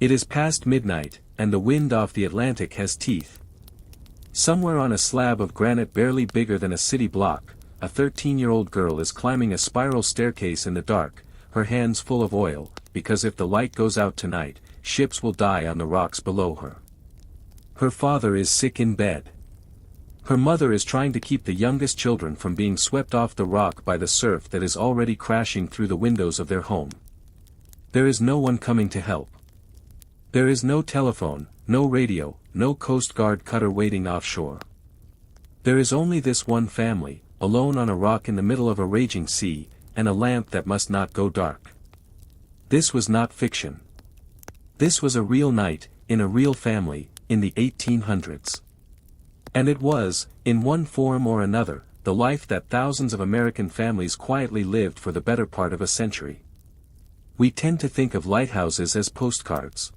It is past midnight, and the wind off the Atlantic has teeth. Somewhere on a slab of granite barely bigger than a city block, a 13-year-old girl is climbing a spiral staircase in the dark, her hands full of oil, because if the light goes out tonight, ships will die on the rocks below her. Her father is sick in bed. Her mother is trying to keep the youngest children from being swept off the rock by the surf that is already crashing through the windows of their home. There is no one coming to help. There is no telephone, no radio, no Coast Guard cutter waiting offshore. There is only this one family, alone on a rock in the middle of a raging sea, and a lamp that must not go dark. This was not fiction. This was a real night, in a real family, in the 1800s. And it was, in one form or another, the life that thousands of American families quietly lived for the better part of a century. We tend to think of lighthouses as postcards.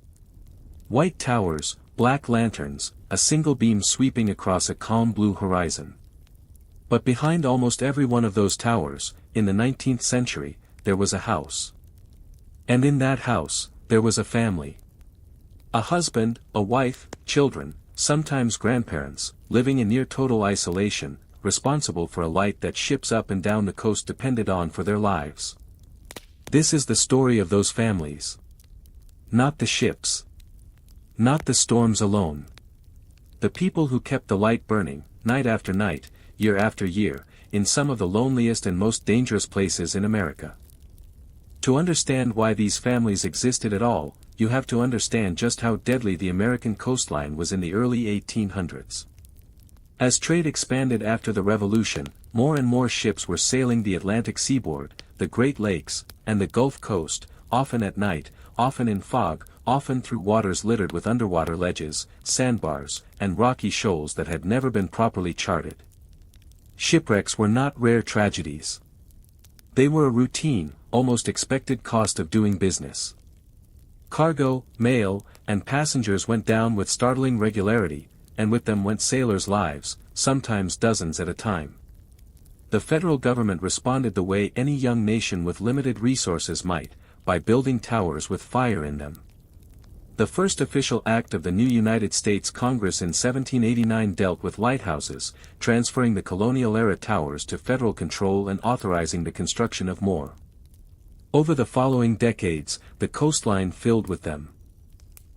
White towers, black lanterns, a single beam sweeping across a calm blue horizon. But behind almost every one of those towers, in the 19th century, there was a house. And in that house, there was a family. A husband, a wife, children, sometimes grandparents, living in near total isolation, responsible for a light that ships up and down the coast depended on for their lives. This is the story of those families. Not the ships. Not the storms alone. The people who kept the light burning, night after night, year after year, in some of the loneliest and most dangerous places in America. To understand why these families existed at all, you have to understand just how deadly the American coastline was in the early 1800s. As trade expanded after the Revolution, more and more ships were sailing the Atlantic seaboard, the Great Lakes, and the Gulf Coast, often at night, often in fog, often through waters littered with underwater ledges, sandbars, and rocky shoals that had never been properly charted. Shipwrecks were not rare tragedies. They were a routine, almost expected cost of doing business. Cargo, mail, and passengers went down with startling regularity, and with them went sailors' lives, sometimes dozens at a time. The federal government responded the way any young nation with limited resources might, by building towers with fire in them. The first official act of the new United States Congress in 1789 dealt with lighthouses, transferring the colonial-era towers to federal control and authorizing the construction of more. Over the following decades, the coastline filled with them.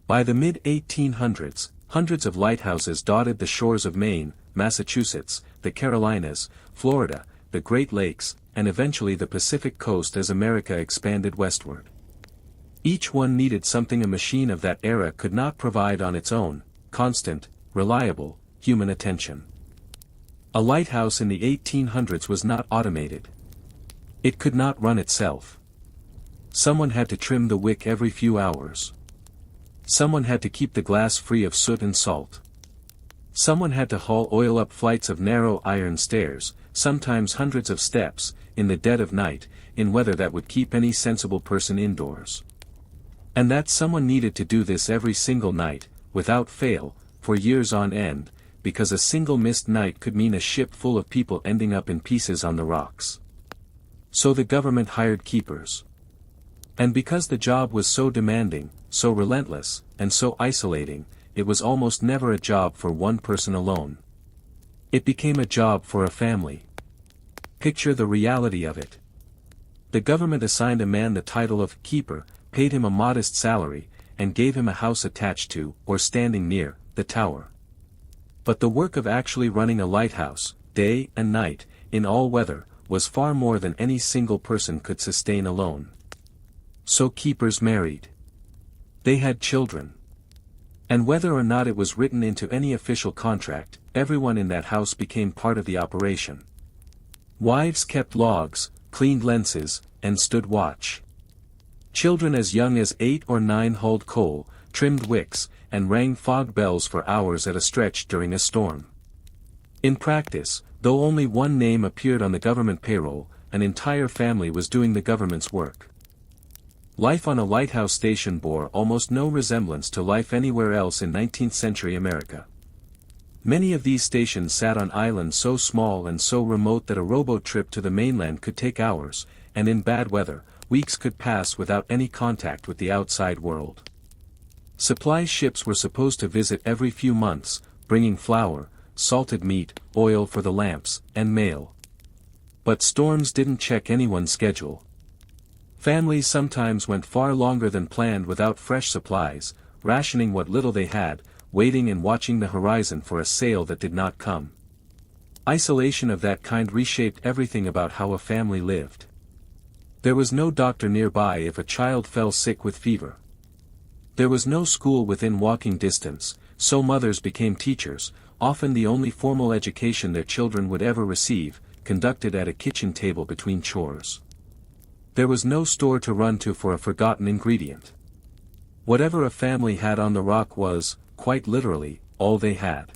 By the mid-1800s, hundreds of lighthouses dotted the shores of Maine, Massachusetts, the Carolinas, Florida, the Great Lakes, and eventually the Pacific coast as America expanded westward. Each one needed something a machine of that era could not provide on its own: constant, reliable, human attention. A lighthouse in the 1800s was not automated. It could not run itself. Someone had to trim the wick every few hours. Someone had to keep the glass free of soot and salt. Someone had to haul oil up flights of narrow iron stairs, sometimes hundreds of steps, in the dead of night, in weather that would keep any sensible person indoors. And that someone needed to do this every single night, without fail, for years on end, because a single missed night could mean a ship full of people ending up in pieces on the rocks. So the government hired keepers. And because the job was so demanding, so relentless, and so isolating, it was almost never a job for one person alone. It became a job for a family. Picture the reality of it. The government assigned a man the title of keeper, paid him a modest salary, and gave him a house attached to, or standing near, the tower. But the work of actually running a lighthouse, day and night, in all weather, was far more than any single person could sustain alone. So keepers married. They had children. And whether or not it was written into any official contract, everyone in that house became part of the operation. Wives kept logs, cleaned lenses, and stood watch. Children as young as 8 or 9 hauled coal, trimmed wicks, and rang fog bells for hours at a stretch during a storm. In practice, though only one name appeared on the government payroll, an entire family was doing the government's work. Life on a lighthouse station bore almost no resemblance to life anywhere else in 19th century America. Many of these stations sat on islands so small and so remote that a rowboat trip to the mainland could take hours, and in bad weather, weeks could pass without any contact with the outside world. Supply ships were supposed to visit every few months, bringing flour, salted meat, oil for the lamps, and mail. But storms didn't check anyone's schedule. Families sometimes went far longer than planned without fresh supplies, rationing what little they had, waiting and watching the horizon for a sail that did not come. Isolation of that kind reshaped everything about how a family lived. There was no doctor nearby if a child fell sick with fever. There was no school within walking distance, so mothers became teachers, often the only formal education their children would ever receive, conducted at a kitchen table between chores. There was no store to run to for a forgotten ingredient. Whatever a family had on the rock was, quite literally, all they had.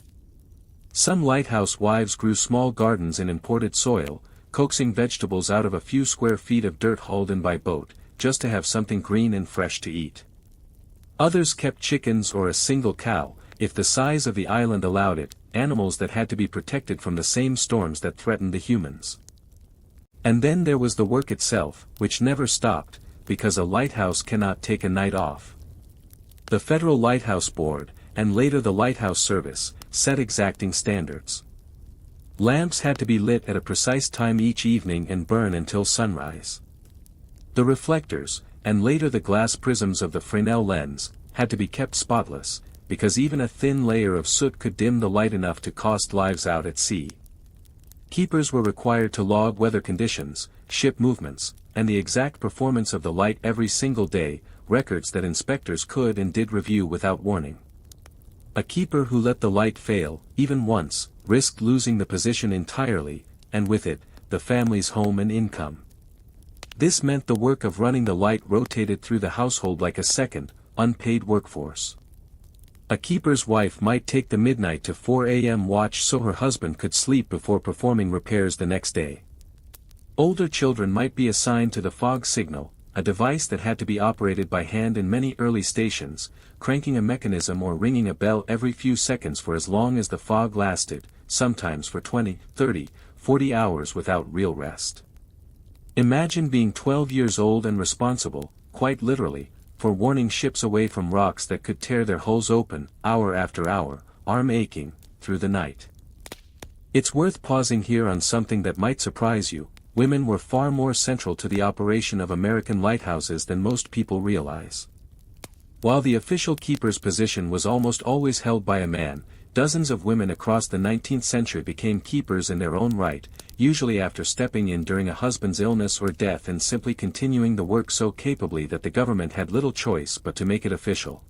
Some lighthouse wives grew small gardens in imported soil, coaxing vegetables out of a few square feet of dirt hauled in by boat, just to have something green and fresh to eat. Others kept chickens or a single cow, if the size of the island allowed it, animals that had to be protected from the same storms that threatened the humans. And then there was the work itself, which never stopped, because a lighthouse cannot take a night off. The Federal Lighthouse Board, and later the Lighthouse Service, set exacting standards. Lamps had to be lit at a precise time each evening and burn until sunrise. The reflectors, and later the glass prisms of the Fresnel lens, had to be kept spotless, because even a thin layer of soot could dim the light enough to cost lives out at sea. Keepers were required to log weather conditions, ship movements, and the exact performance of the light every single day, records that inspectors could and did review without warning. A keeper who let the light fail, even once, risked losing the position entirely, and with it, the family's home and income. This meant the work of running the light rotated through the household like a second, unpaid workforce. A keeper's wife might take the midnight to 4 a.m. watch so her husband could sleep before performing repairs the next day. Older children might be assigned to the fog signal, a device that had to be operated by hand in many early stations, cranking a mechanism or ringing a bell every few seconds for as long as the fog lasted, sometimes for 20, 30, 40 hours without real rest. Imagine being 12 years old and responsible, quite literally, for warning ships away from rocks that could tear their hulls open, hour after hour, arm aching, through the night. It's worth pausing here on something that might surprise you. Women were far more central to the operation of American lighthouses than most people realize. While the official keeper's position was almost always held by a man, dozens of women across the 19th century became keepers in their own right, usually after stepping in during a husband's illness or death and simply continuing the work so capably that the government had little choice but to make it official.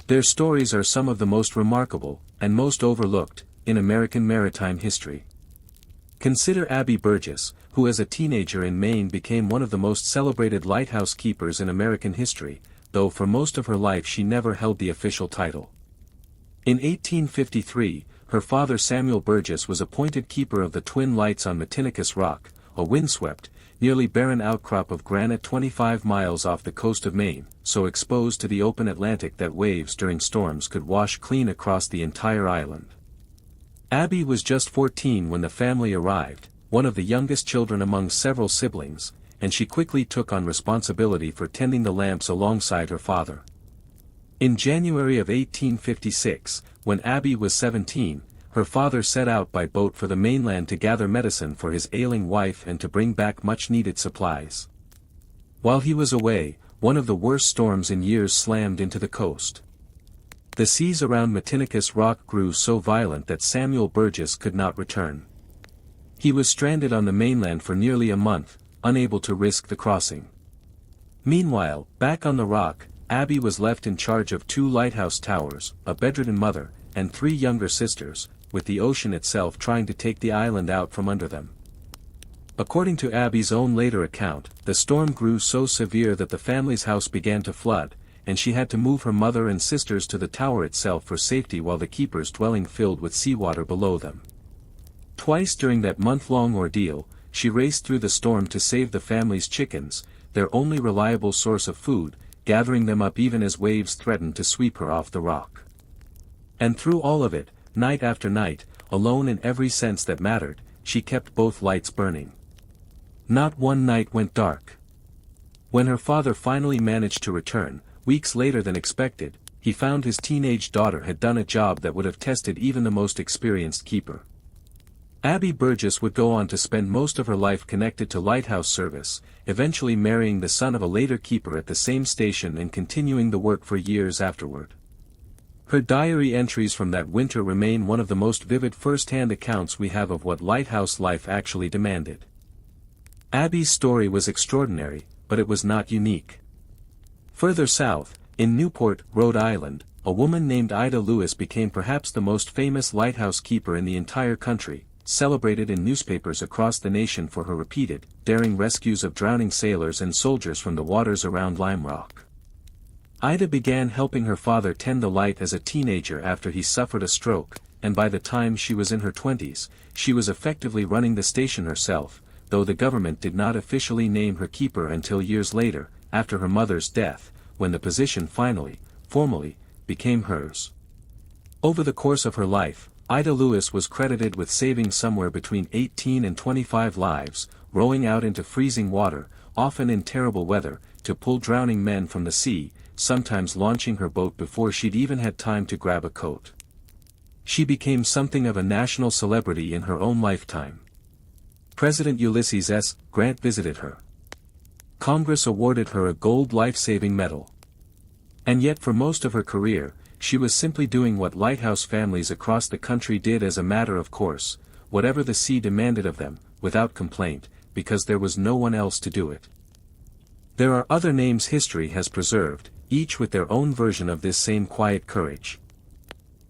Their stories are some of the most remarkable, and most overlooked, in American maritime history. Consider Abbie Burgess, who as a teenager in Maine became one of the most celebrated lighthouse keepers in American history, though for most of her life she never held the official title. In 1853, her father Samuel Burgess was appointed keeper of the Twin Lights on Matinicus Rock, a windswept, nearly barren outcrop of granite 25 miles off the coast of Maine, so exposed to the open Atlantic that waves during storms could wash clean across the entire island. Abbie was just 14 when the family arrived, one of the youngest children among several siblings, and she quickly took on responsibility for tending the lamps alongside her father. In January of 1856, when Abbie was 17, her father set out by boat for the mainland to gather medicine for his ailing wife and to bring back much-needed supplies. While he was away, one of the worst storms in years slammed into the coast. The seas around Matinicus Rock grew so violent that Samuel Burgess could not return. He was stranded on the mainland for nearly a month, unable to risk the crossing. Meanwhile, back on the rock, Abbie was left in charge of 2 lighthouse towers, a bedridden mother, and 3 younger sisters, with the ocean itself trying to take the island out from under them. According to Abbie's own later account, the storm grew so severe that the family's house began to flood, and she had to move her mother and sisters to the tower itself for safety while the keeper's dwelling filled with seawater below them. Twice during that month-long ordeal, she raced through the storm to save the family's chickens, their only reliable source of food, gathering them up even as waves threatened to sweep her off the rock. And through all of it, night after night, alone in every sense that mattered, she kept both lights burning. Not one night went dark. When her father finally managed to return, weeks later than expected, he found his teenage daughter had done a job that would have tested even the most experienced keeper. Abbie Burgess would go on to spend most of her life connected to lighthouse service, eventually marrying the son of a later keeper at the same station and continuing the work for years afterward. Her diary entries from that winter remain one of the most vivid first-hand accounts we have of what lighthouse life actually demanded. Abbie's story was extraordinary, but it was not unique. Further south, in Newport, Rhode Island, a woman named Ida Lewis became perhaps the most famous lighthouse keeper in the entire country, celebrated in newspapers across the nation for her repeated, daring rescues of drowning sailors and soldiers from the waters around Lime Rock. Ida began helping her father tend the light as a teenager after he suffered a stroke, and by the time she was in her 20s, she was effectively running the station herself, though the government did not officially name her keeper until years later, after her mother's death, when the position finally, formally, became hers. Over the course of her life, Ida Lewis was credited with saving somewhere between 18 and 25 lives, rowing out into freezing water, often in terrible weather, to pull drowning men from the sea, sometimes launching her boat before she'd even had time to grab a coat. She became something of a national celebrity in her own lifetime. President Ulysses S. Grant visited her. Congress awarded her a gold life-saving medal. And yet for most of her career, she was simply doing what lighthouse families across the country did as a matter of course, whatever the sea demanded of them, without complaint, because there was no one else to do it. There are other names history has preserved, each with their own version of this same quiet courage.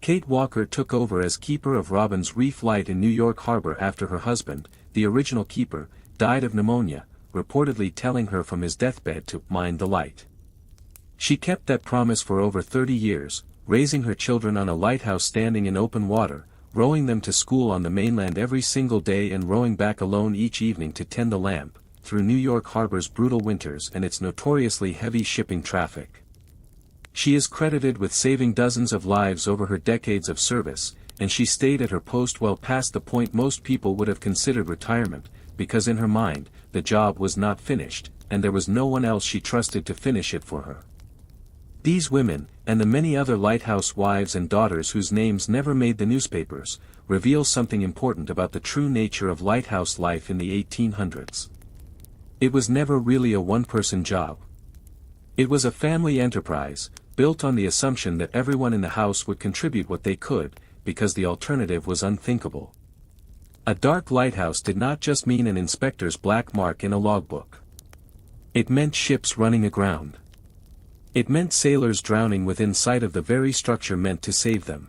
Kate Walker took over as keeper of Robbins Reef Light in New York Harbor after her husband, the original keeper, died of pneumonia, reportedly telling her from his deathbed to mind the light. She kept that promise for over 30 years, raising her children on a lighthouse standing in open water, rowing them to school on the mainland every single day and rowing back alone each evening to tend the lamp, through New York Harbor's brutal winters and its notoriously heavy shipping traffic. She is credited with saving dozens of lives over her decades of service, and she stayed at her post well past the point most people would have considered retirement, because in her mind, the job was not finished, and there was no one else she trusted to finish it for her. These women, and the many other lighthouse wives and daughters whose names never made the newspapers, reveal something important about the true nature of lighthouse life in the 1800s. It was never really a one-person job. It was a family enterprise, built on the assumption that everyone in the house would contribute what they could, because the alternative was unthinkable. A dark lighthouse did not just mean an inspector's black mark in a logbook. It meant ships running aground. It meant sailors drowning within sight of the very structure meant to save them.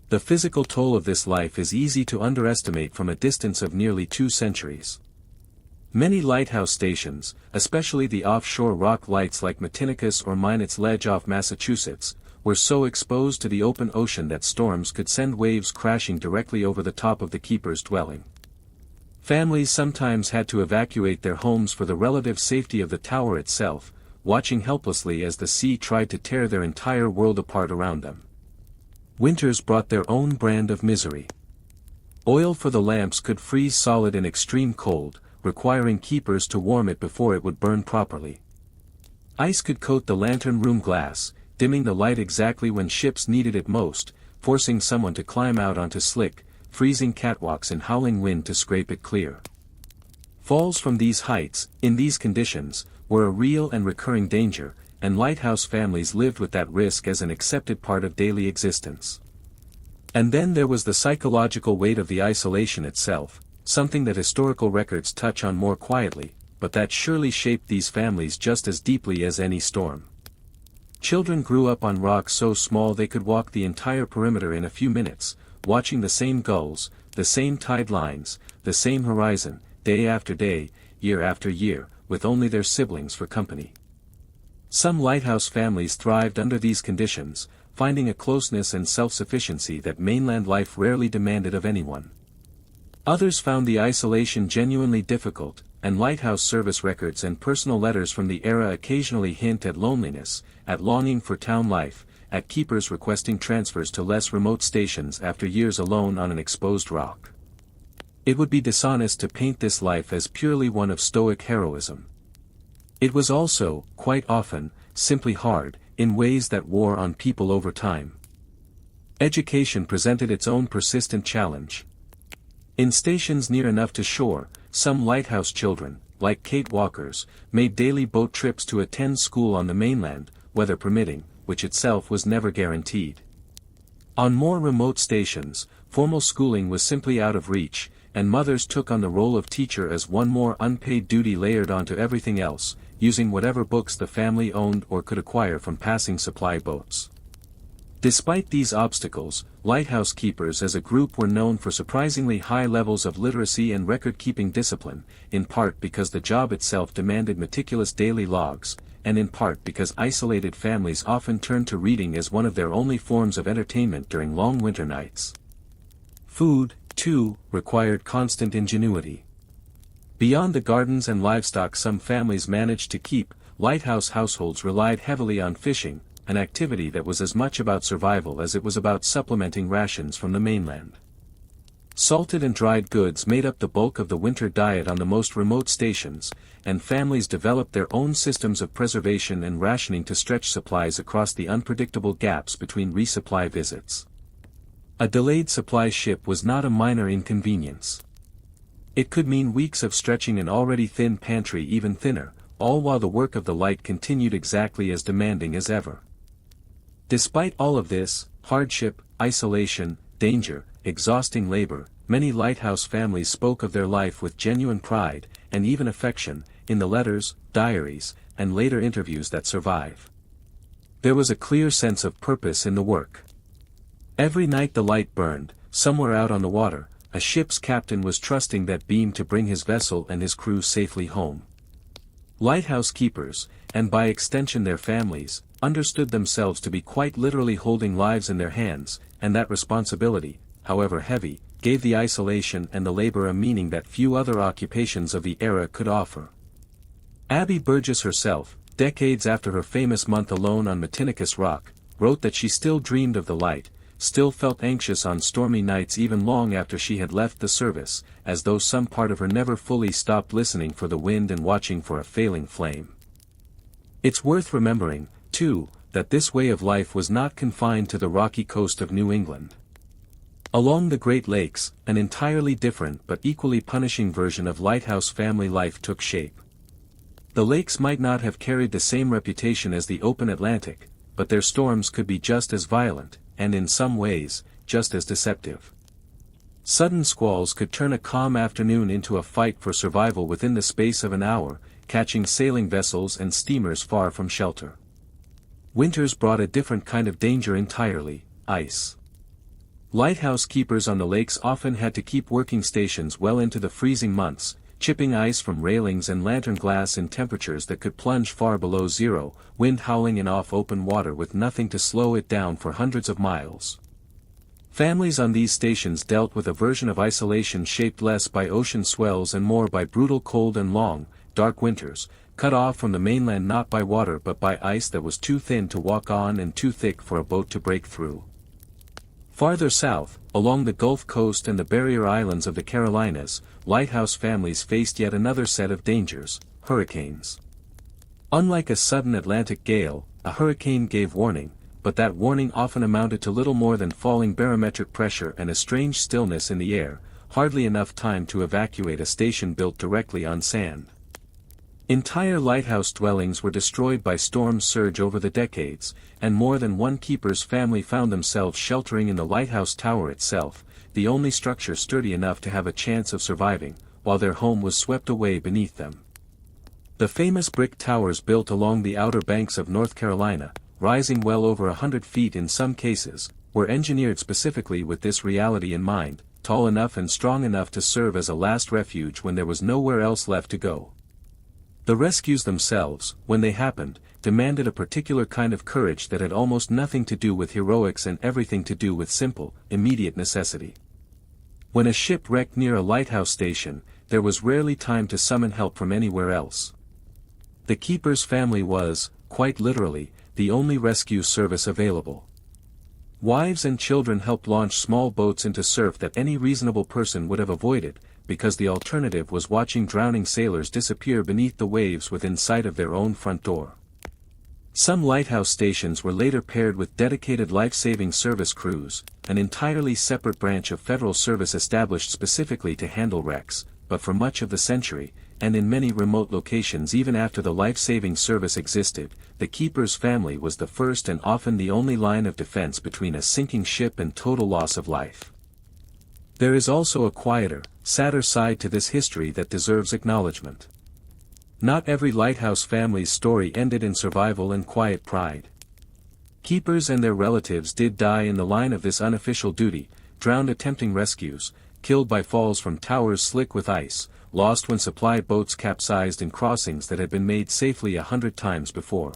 The physical toll of this life is easy to underestimate from a distance of nearly 2 centuries. Many lighthouse stations, especially the offshore rock lights like Matinicus or Minot's Ledge off Massachusetts, were so exposed to the open ocean that storms could send waves crashing directly over the top of the keeper's dwelling. Families sometimes had to evacuate their homes for the relative safety of the tower itself, watching helplessly as the sea tried to tear their entire world apart around them. Winters brought their own brand of misery. Oil for the lamps could freeze solid in extreme cold, requiring keepers to warm it before it would burn properly. Ice could coat the lantern room glass, dimming the light exactly when ships needed it most, forcing someone to climb out onto slick, freezing catwalks in howling wind to scrape it clear. Falls from these heights, in these conditions, were a real and recurring danger, and lighthouse families lived with that risk as an accepted part of daily existence. And then there was the psychological weight of the isolation itself, something that historical records touch on more quietly, but that surely shaped these families just as deeply as any storm. Children grew up on rocks so small they could walk the entire perimeter in a few minutes, watching the same gulls, the same tide lines, the same horizon, day after day, year after year, with only their siblings for company. Some lighthouse families thrived under these conditions, finding a closeness and self-sufficiency that mainland life rarely demanded of anyone. Others found the isolation genuinely difficult, and lighthouse service records and personal letters from the era occasionally hint at loneliness, at longing for town life, at keepers requesting transfers to less remote stations after years alone on an exposed rock. It would be dishonest to paint this life as purely one of stoic heroism. It was also, quite often, simply hard, in ways that wore on people over time. Education presented its own persistent challenge. In stations near enough to shore, some lighthouse children, like Kate Walker's, made daily boat trips to attend school on the mainland, weather permitting, which itself was never guaranteed. On more remote stations, formal schooling was simply out of reach, and mothers took on the role of teacher as one more unpaid duty layered onto everything else, using whatever books the family owned or could acquire from passing supply boats. Despite these obstacles, lighthouse keepers as a group were known for surprisingly high levels of literacy and record-keeping discipline, in part because the job itself demanded meticulous daily logs, and in part because isolated families often turned to reading as one of their only forms of entertainment during long winter nights. Food, too, required constant ingenuity. Beyond the gardens and livestock some families managed to keep, lighthouse households relied heavily on fishing, an activity that was as much about survival as it was about supplementing rations from the mainland. Salted and dried goods made up the bulk of the winter diet on the most remote stations, and families developed their own systems of preservation and rationing to stretch supplies across the unpredictable gaps between resupply visits. A delayed supply ship was not a minor inconvenience. It could mean weeks of stretching an already thin pantry even thinner, all while the work of the light continued exactly as demanding as ever. Despite all of this, hardship, isolation, danger, exhausting labor, many lighthouse families spoke of their life with genuine pride, and even affection, in the letters, diaries, and later interviews that survive. There was a clear sense of purpose in the work. Every night the light burned, somewhere out on the water, a ship's captain was trusting that beam to bring his vessel and his crew safely home. Lighthouse keepers, and by extension their families, understood themselves to be quite literally holding lives in their hands, and that responsibility, however heavy, gave the isolation and the labor a meaning that few other occupations of the era could offer. Abbie Burgess herself, decades after her famous month alone on Matinicus Rock, wrote that she still dreamed of the light, still felt anxious on stormy nights even long after she had left the service, as though some part of her never fully stopped listening for the wind and watching for a failing flame. It's worth remembering, too, that this way of life was not confined to the rocky coast of New England. Along the Great Lakes, an entirely different but equally punishing version of lighthouse family life took shape. The lakes might not have carried the same reputation as the open Atlantic, but their storms could be just as violent, and in some ways, just as deceptive. Sudden squalls could turn a calm afternoon into a fight for survival within the space of an hour, catching sailing vessels and steamers far from shelter. Winters brought a different kind of danger entirely: ice. Lighthouse keepers on the lakes often had to keep working stations well into the freezing months, chipping ice from railings and lantern glass in temperatures that could plunge far below zero, wind howling in off-open water with nothing to slow it down for hundreds of miles. Families on these stations dealt with a version of isolation shaped less by ocean swells and more by brutal cold and long, dark winters, cut off from the mainland not by water but by ice that was too thin to walk on and too thick for a boat to break through. Farther south, along the Gulf Coast and the barrier islands of the Carolinas, lighthouse families faced yet another set of dangers: hurricanes. Unlike a sudden Atlantic gale, a hurricane gave warning, but that warning often amounted to little more than falling barometric pressure and a strange stillness in the air, hardly enough time to evacuate a station built directly on sand. Entire lighthouse dwellings were destroyed by storm surge over the decades, and more than one keeper's family found themselves sheltering in the lighthouse tower itself, the only structure sturdy enough to have a chance of surviving, while their home was swept away beneath them. The famous brick towers built along the outer banks of North Carolina, rising well over 100 feet in some cases, were engineered specifically with this reality in mind, tall enough and strong enough to serve as a last refuge when there was nowhere else left to go. The rescues themselves, when they happened, demanded a particular kind of courage that had almost nothing to do with heroics and everything to do with simple, immediate necessity. When a ship wrecked near a lighthouse station, there was rarely time to summon help from anywhere else. The keeper's family was, quite literally, the only rescue service available. Wives and children helped launch small boats into surf that any reasonable person would have avoided, because the alternative was watching drowning sailors disappear beneath the waves within sight of their own front door. Some lighthouse stations were later paired with dedicated life-saving service crews, an entirely separate branch of federal service established specifically to handle wrecks, but for much of the century, and in many remote locations even after the life-saving service existed, the keeper's family was the first and often the only line of defense between a sinking ship and total loss of life. There is also a quieter, sadder side to this history that deserves acknowledgement. Not every lighthouse family's story ended in survival and quiet pride. Keepers and their relatives did die in the line of this unofficial duty, drowned attempting rescues, killed by falls from towers slick with ice, lost when supply boats capsized in crossings that had been made safely 100 times before.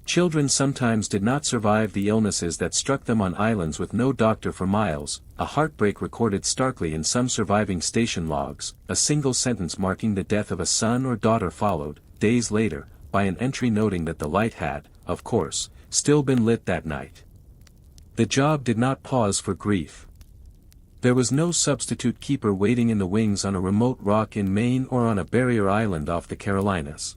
Children sometimes did not survive the illnesses that struck them on islands with no doctor for miles, a heartbreak recorded starkly in some surviving station logs, a single sentence marking the death of a son or daughter followed, days later, by an entry noting that the light had, of course, still been lit that night. The job did not pause for grief. There was no substitute keeper waiting in the wings on a remote rock in Maine or on a barrier island off the Carolinas.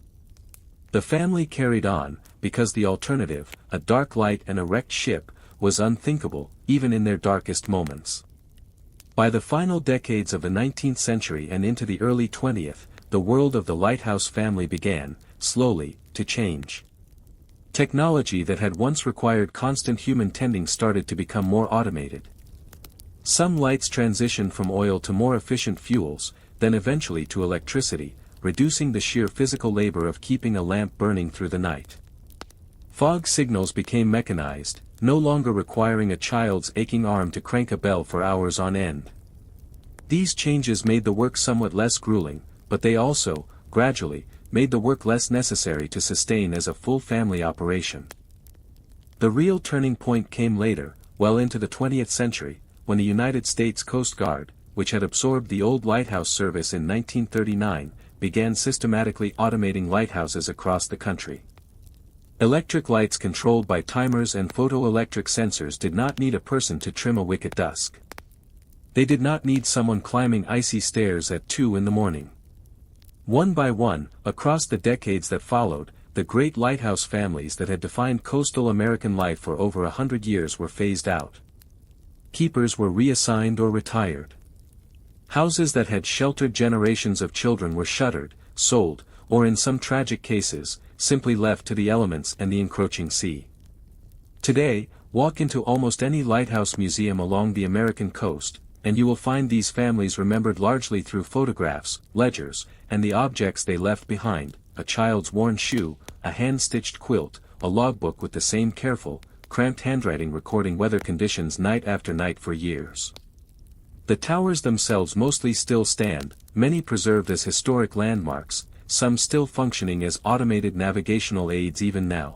The family carried on, because the alternative, a dark light and a wrecked ship, was unthinkable, even in their darkest moments. By the final decades of the 19th century and into the early 20th, the world of the Lighthouse family began, slowly, to change. Technology that had once required constant human tending started to become more automated. Some lights transitioned from oil to more efficient fuels, then eventually to electricity, reducing the sheer physical labor of keeping a lamp burning through the night. Fog signals became mechanized, no longer requiring a child's aching arm to crank a bell for hours on end. These changes made the work somewhat less grueling, but they also, gradually, made the work less necessary to sustain as a full family operation. The real turning point came later, well into the 20th century, when the United States Coast Guard, which had absorbed the old lighthouse service in 1939, began systematically automating lighthouses across the country. Electric lights controlled by timers and photoelectric sensors did not need a person to trim a wick at dusk. They did not need someone climbing icy stairs at 2 in the morning. One by one, across the decades that followed, the great lighthouse families that had defined coastal American life for over 100 years were phased out. Keepers were reassigned or retired. Houses that had sheltered generations of children were shuttered, sold, or in some tragic cases, simply left to the elements and the encroaching sea. Today, walk into almost any lighthouse museum along the American coast, and you will find these families remembered largely through photographs, ledgers, and the objects they left behind, a child's worn shoe, a hand-stitched quilt, a logbook with the same careful, cramped handwriting recording weather conditions night after night for years. The towers themselves mostly still stand, many preserved as historic landmarks, some still functioning as automated navigational aids even now.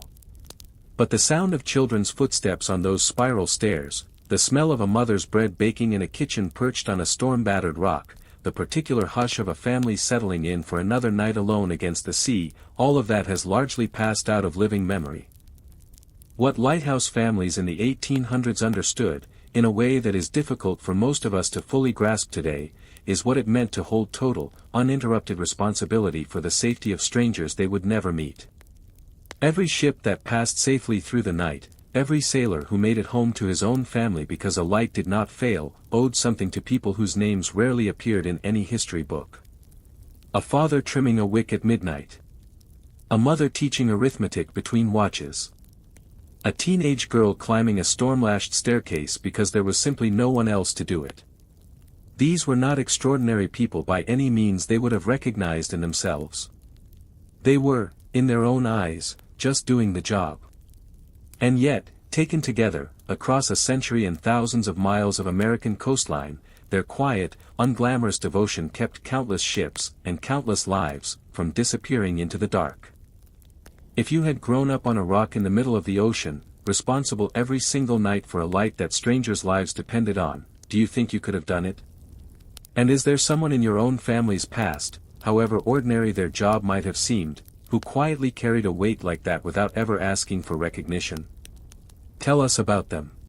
But the sound of children's footsteps on those spiral stairs, the smell of a mother's bread baking in a kitchen perched on a storm-battered rock, the particular hush of a family settling in for another night alone against the sea, all of that has largely passed out of living memory. What lighthouse families in the 1800s understood, in a way that is difficult for most of us to fully grasp today, is what it meant to hold total, uninterrupted responsibility for the safety of strangers they would never meet. Every ship that passed safely through the night, every sailor who made it home to his own family because a light did not fail, owed something to people whose names rarely appeared in any history book. A father trimming a wick at midnight. A mother teaching arithmetic between watches. A teenage girl climbing a storm-lashed staircase because there was simply no one else to do it. These were not extraordinary people by any means they would have recognized in themselves. They were, in their own eyes, just doing the job. And yet, taken together, across a century and thousands of miles of American coastline, their quiet, unglamorous devotion kept countless ships, and countless lives, from disappearing into the dark. If you had grown up on a rock in the middle of the ocean, responsible every single night for a light that strangers' lives depended on, do you think you could have done it? And is there someone in your own family's past, however ordinary their job might have seemed, who quietly carried a weight like that without ever asking for recognition? Tell us about them.